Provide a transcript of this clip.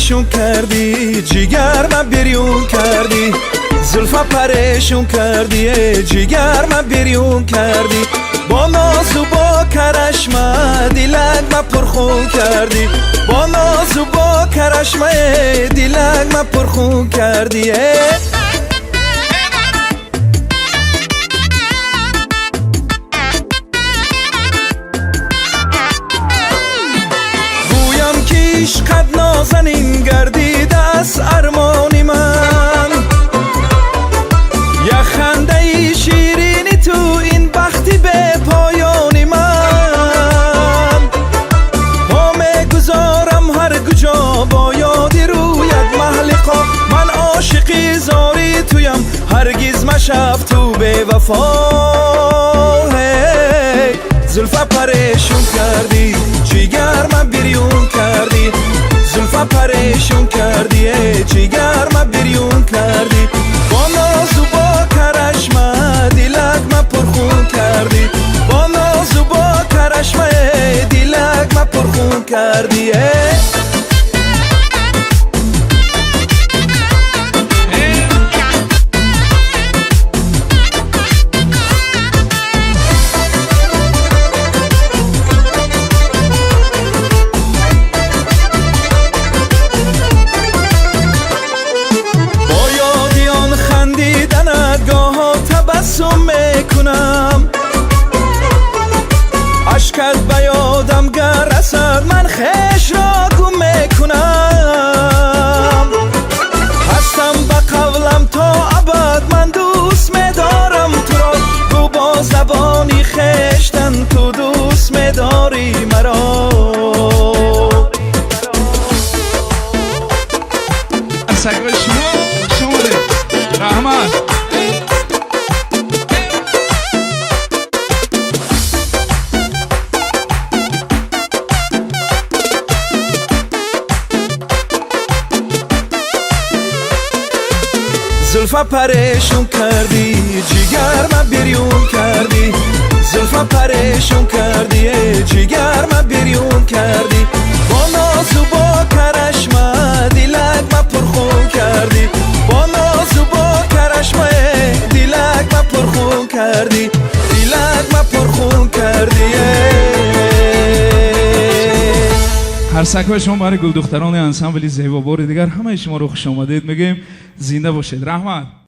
پریشون کردی جیگر من بریون کردی زلفا پریشون کردی جیگر من بریون کردی با ناز و با کرشمه دیلک من پرخون کردی با ناز و با کرشمه دیلک من پرخون کردی گویم که عشقت نازنین گردید از ارمانی من یا خنده شیرینی تو این بختی به پایانی من پا میگذارم هر کجا با یادی رویت محلقا من عاشقی زاری تویم هرگز مشف تو به وفا زلفا پریشون کردی جیگر من بریون کردی زلفا پریشون کردی جیگر من بریون کردی با ناز و با کرشمه دیلک من پرخون کردی با ناز و با کرشمه دیلک من پرخون کردی تبسم میکنم اشکت به یادم گر رسد من خیش را گم میکنم هستم به قولم تا ابد من دوست میدارم تو را گو با زبانی خیشتن تو دوست میداری مرا سگای شما ده رحمت زلفا پریشون کردی جیگر من بریون کردی زلفا پریشون کردی جیگر من بریون کردی با ناز و با کرشمه دیلک من پرخون کردی با ناز و با کرشمه دیلک من پرخون کردی دیلک من پرخون کردی هر سکوی شما برای گل دختران انسامبل زیبا بار دیگر همه شما رو خوش آمدید میگیم زنده باشید رحمت